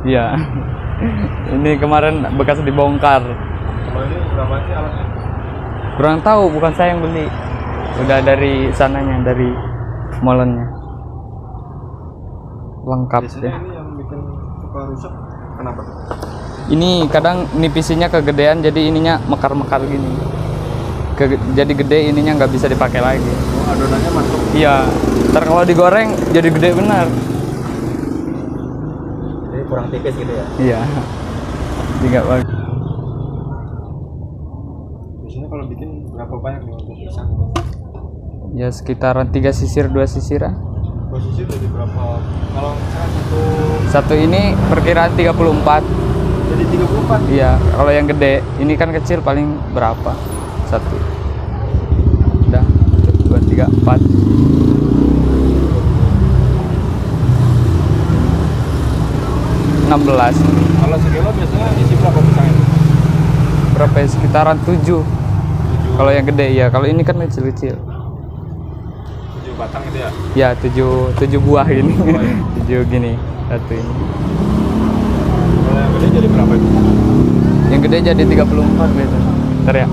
Iya. Ini kemarin bekas dibongkar. Kalau ini berapa sih alatnya? Kurang tahu, bukan saya yang beli. Udah dari sananya, dari molennya. Lengkap Biasanya ya. ini yang bikin suka rusak kenapa tuh? Ini kadang nipisinya kegedean, jadi ininya mekar-mekar gini. Jadi gede, ininya nggak bisa dipakai lagi. Oh, adonannya masuk. Iya. Ntar kalau digoreng jadi gede benar. Jadi kurang tipis gitu ya? Iya. Tidak bagus. Biasanya kalau bikin berapa banyak nih untuk pisang? Ya sekitaran 3 sisir 2 sisiran. Posisi dari berapa? Kalau misalnya Satu ini perkiraan 34. jadi 34. Iya, kalau yang gede, ini kan kecil paling berapa? 1. Udah, 2, 3, 4. 16. Kalau sekilo biasanya isi berapa pisangnya? Berapa ya? Sekitaran 7. Kalau yang gede ya, kalau ini kan kecil-kecil. 7 batang gitu ya? Ya, 7 buah gini. Oh, iya. 7 gini, satu ini. Kalau yang gede jadi berapa itu? Yang gede jadi 34 biasanya. Ntar ya.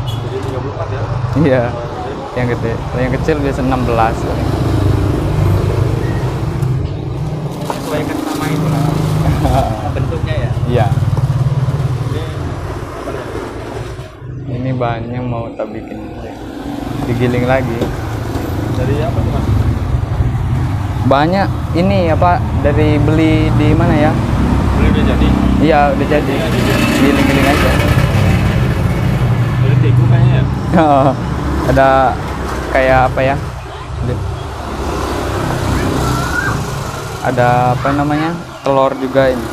Jadi 34 ya? Iya, yang gede. Kalau yang kecil biasa 16. Sesuaikan sama itu lah. Bentuknya ya? Iya. Ini apa namanya? Ini bahannya mau tak bikin digiling lagi. Dari apa tuh mas? Banyak ini apa dari beli di mana ya? Beli udah jadi? Iya udah jadi. Giling-giling aja. Dari Tegu kayaknya ya? Ada kayak apa ya? Ada apa namanya? Telur juga ini.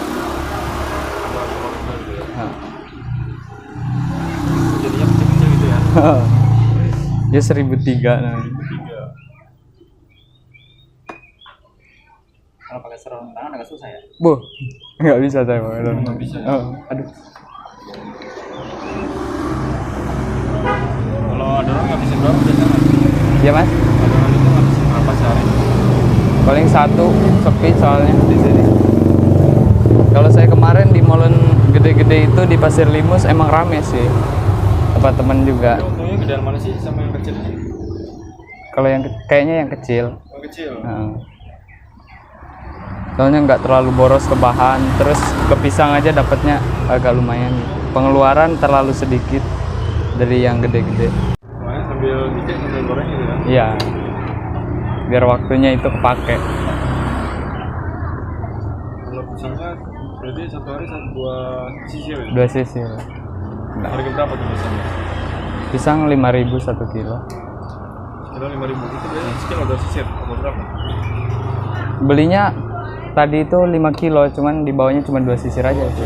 Jadinya kecil-kecil gitu ya? Dia 1.003 namanya. Kalau pakai sarung tangan agak susah ya? Bu, nggak bisa saya pakai dalam. Nggak bisa. Aduh. Kalau adonan ngabisin berapa biasanya mas? Iya mas. Adonan itu ngabisin berapa sehari? Paling 1 sepi soalnya di sini. Kalau saya kemarin di molen gede-gede itu di Pasir Limus emang rame sih. Tempat teman juga. Untungnya gedean mana sih sama yang kecil? Kalau yang kayaknya yang kecil. Yang kecil? Soalnya nggak terlalu boros ke bahan, terus ke pisang aja dapatnya agak lumayan. Pengeluaran terlalu sedikit dari yang gede-gede. Makanya sambil bikin sambil goreng gitu ya? Iya. Biar waktunya itu kepake. Kalau pisangnya berarti satu hari 2 sisir ya? 2 sisir. Harga berapa tuh pisangnya? Pisang 5.000 1 kilo. Kilo 5.000 itu biasanya sekilo 2 sisir atau berapa? Belinya tadi itu 5 kilo, cuman di bawahnya cuma 2 sisir aja sih.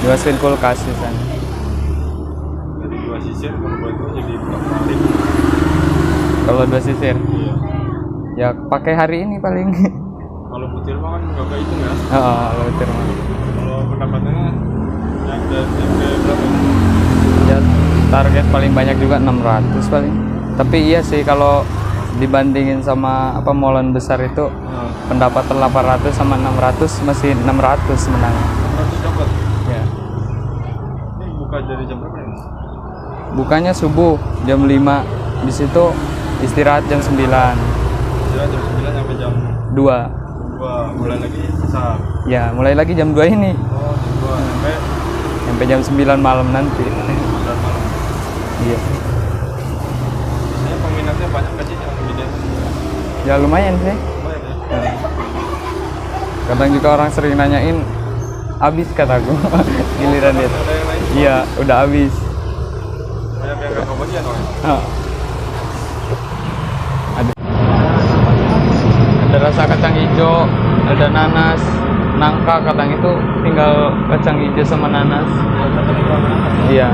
Dimasukin kulkas di sana. Jadi 2 sisir kalau buat itu jadi berapa ribu? Kalau 2 sisir, Iya. ya pakai hari ini paling. Kalau butir mah kan nggak kayak itu ya? Kalau betul mah. Kalau pendapatannya yang dari berapa? Ya target paling banyak juga 600 paling. Tapi iya sih kalau dibandingin sama apa molen besar itu pendapatan 800 sama 600 masih 600 menang. 600 dapat. Ya. Ini buka dari jam berapa nih? Bukanya subuh jam 5. Di situ istirahat jam 9. Istirahat jam 9 sampai jam 2. 2. Mulai lagi sisa. Ya, mulai lagi jam 2 ini. Oh, jam 2 Sampai jam 9 malam nanti. dan malam. Iya. Biasanya peminatnya banyak nggak sih yang gede? Ya lumayan sih. Banyak ya? Kadang juga orang sering nanyain, habis kataku. Giliran dia. Ada yang lain? Iya, udah habis. Banyak yang nggak kebagian orang. Ada rasa kacang hijau, ada nanas, nangka, kadang itu tinggal kacang hijau sama nanas. Iya.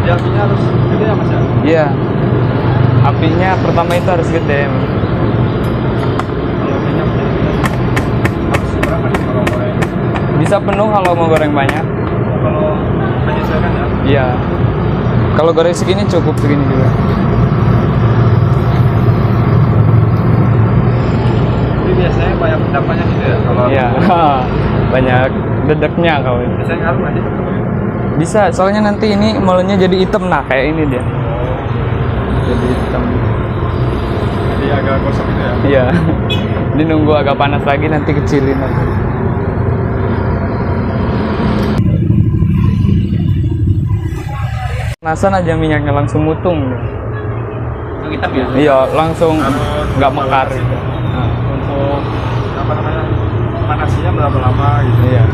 Jadi apinya harus gede ya mas ya? Iya. Apinya pertama itu harus gede. Kalau apinya harus berapa nih kalau goreng? Bisa penuh kalau mau goreng banyak. Kalau menyesuaikan ya? Iya. Kalau goreng segini cukup segini juga. Pendapatnya gitu ya. Kalau Iya. Banyak dedeknya kalau ini. biasanya ngaruh nanti. Bisa, soalnya nanti ini molennya jadi hitam, nah kayak ini dia. Jadi hitam. Jadi agak gosong gitu ya. Iya. Ini nunggu agak panas lagi nanti kecilin aja. Panasan aja minyaknya langsung mutung. Hitam ya. Iya, langsung nggak mekar. Untuk apa namanya? Panasnya berapa lama gitu. Iya.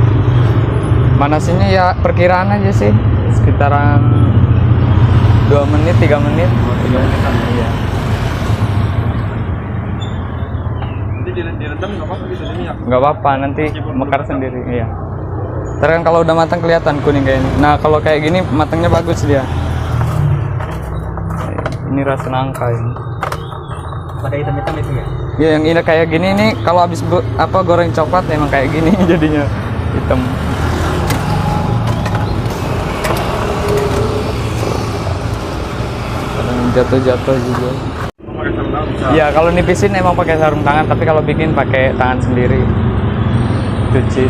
Manasinya ya perkiraan aja sih, sekitaran 2 menit, 3 menit. 3 menitan. Iya. Nanti direndam nggak apa-apa bisa minyak. Nggak apa-apa, nanti mekar sendiri. Iya. Ntar kan kalau udah matang kelihatan kuning kayak ini. Nah kalau kayak gini matangnya bagus dia. Ini rasa nangka ini. Pada hitam-hitam itu ya. Ya yang ini kayak gini nih kalau habis goreng coklat emang kayak gini jadinya hitam. Kadang jatuh-jatuh juga. Pakai sarung tangan bisa. Ya kalau nipisin emang pakai sarung tangan, tapi kalau bikin pakai tangan sendiri. Cuci.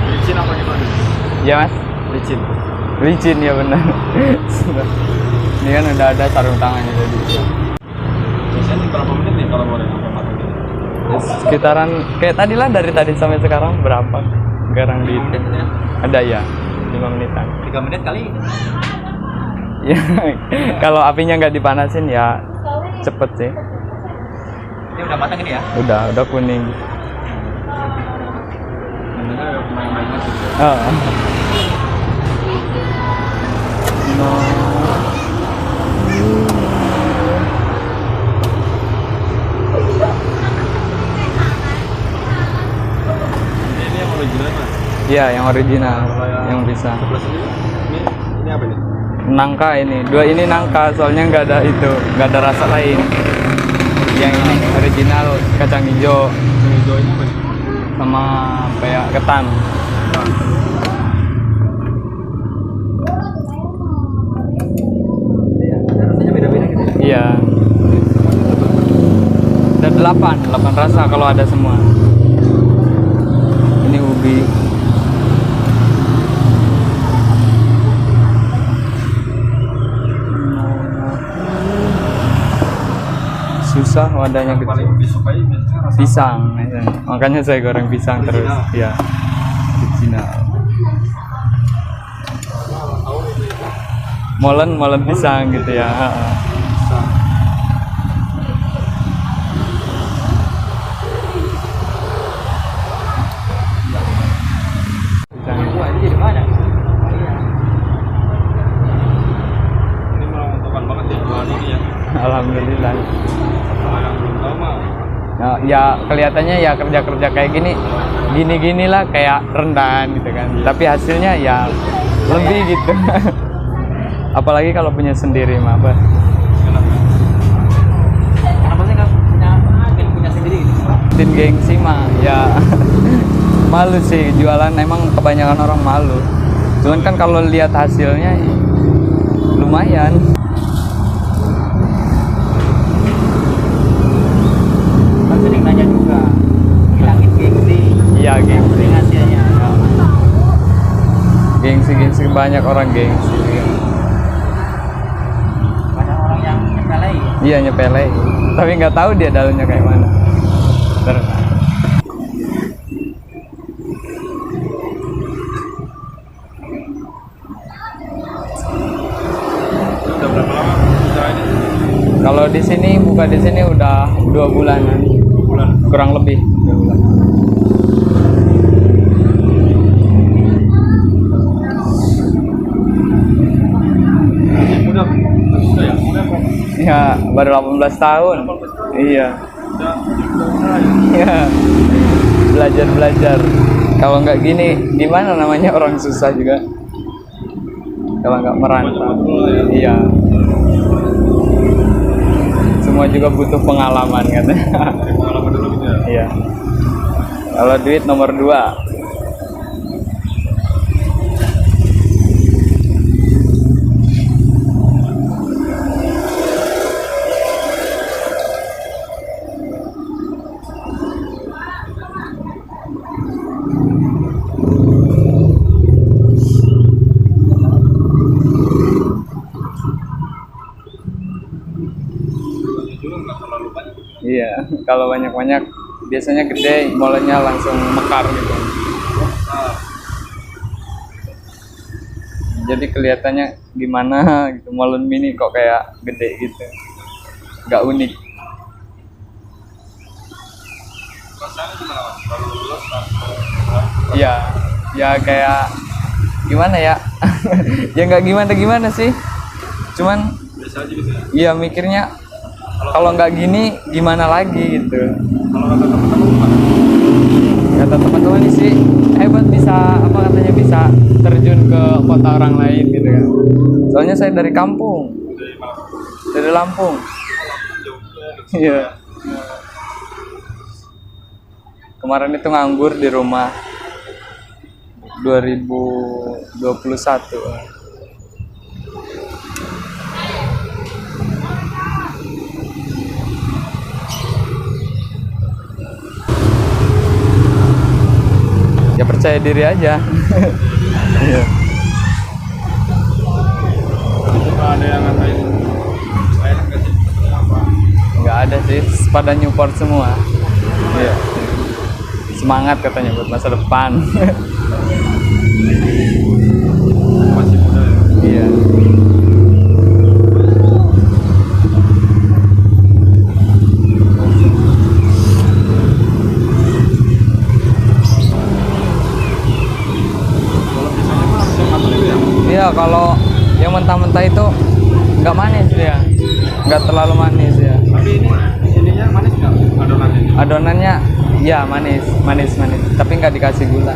Licin apa gimana? Ya mas? Licin. Licin ya benar. Ini kan udah ada sarung tangannya jadi. Biasanya berapa menit nih kalau goreng sampai matang gitu? Sekitaran kayak tadi lah, dari tadi sampai sekarang berapa? Garang di itu. Ya? Ada ya, 5 menitan. 3 menit kali. Ya, kalau apinya nggak dipanasin ya cepet sih. Ini udah matang ini ya? Udah kuning. Bentuknya udah main-main gitu. Oh. No. Ini yang original mas. Iya, yang original, yang bisa. Sebelah sini. Ini apa nih? Nangka ini, dua ini nangka, soalnya nggak ada itu, nggak ada rasa lain. Yang ini original kacang hijau Yang hijau ini apa nih? sama kayak ketan. Rasanya beda-beda gitu. Iya. Ada 8 rasa kalau ada semua. Ini ubi. Susah wadahnya Yang paling kecil. disukai biasanya rasa Pisang, makanya saya goreng pisang terus. Original. Ya, original. Molen pisang gitu ya. pisang. Pisang. Wah ini jadi banyak. Ini menguntungkan banget ya jualan ini ya. Alhamdulillah. Kalau yang belum tahu mah Nah, ya kelihatannya ya kerja kayak gini lah kayak rendahan gitu kan. Tapi hasilnya ya lebih gitu. Apalagi kalau punya sendiri mah apa? kenapa sih nggak punya sendiri gitu? Tin gengsi mah ya malu sih jualan, emang kebanyakan orang malu. Cuman kan kalau lihat hasilnya lumayan. Kan sering nanya juga, hilangin gengsi. Iya gengsi. Hasilnya. Gengsi banyak orang gengsi. Banyak orang yang nyepelin. Iya nyepele, tapi nggak tahu dia dalamnya kayak mana. Terus. Udah berapa lama usaha ini? Kalau di sini buka di sini udah 2 bulanan, Bulan. kurang lebih 2 bulan. Mudah. Sudah ya? Mudah kok. Ya baru 18 tahun. Iya. Udah usaha ya. Iya. Belajar. Kalau nggak gini, gimana namanya orang susah juga. Kalau nggak merantau. Iya. Semua juga butuh pengalaman katanya. Dari pengalaman dulu gitu ya. Iya. Kalau duit nomor 2. Iya, kalau banyak-banyak biasanya gede, molennya langsung mekar gitu. Jadi kelihatannya gimana gitu, molen mini kok kayak gede gitu, nggak unik. Rasanya gimana Mas? Baru lulus langsung Iya, ya kayak gimana ya? Ya nggak gimana-gimana sih, cuman biasa aja gitu ya. iya mikirnya kalau nggak gini gimana lagi gitu. Kalau kata teman-teman gimana? Kata teman-teman ini sih hebat, bisa apa katanya, bisa terjun ke kota orang lain gitu kan. Soalnya saya dari kampung, Dari mana? dari Lampung. Jogja. Iya. Kemarin itu nganggur di rumah 2021. Ya percaya diri aja. Iya. Itu nggak ada yang ngatain saya nggak sih sebenarnya apa? Nggak ada sih, pada Newport semua. Iya. Semangat katanya buat masa depan. Masih muda ya. Iya. Kalau pisangnya mah bisa matang itu ya. Iya, kalau yang mentah-mentah itu nggak manis ya, nggak terlalu manis ya. Tapi ininya manis nggak adonannya? Adonannya ya manis, manis, manis, tapi nggak dikasih gula.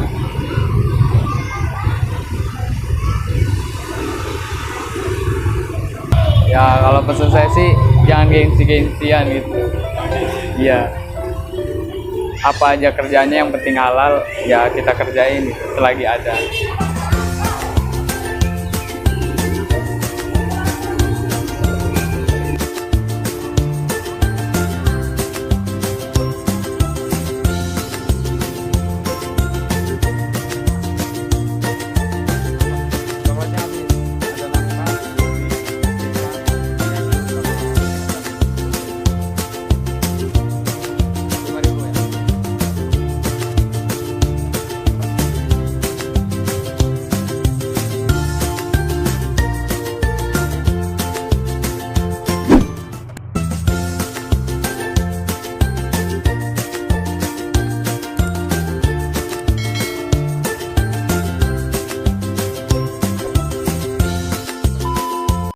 Ya kalau pesan saya sih jangan gengsi-gengsian gitu. Iya. Apa aja kerjanya yang penting halal ya kita kerjain gitu, selagi ada.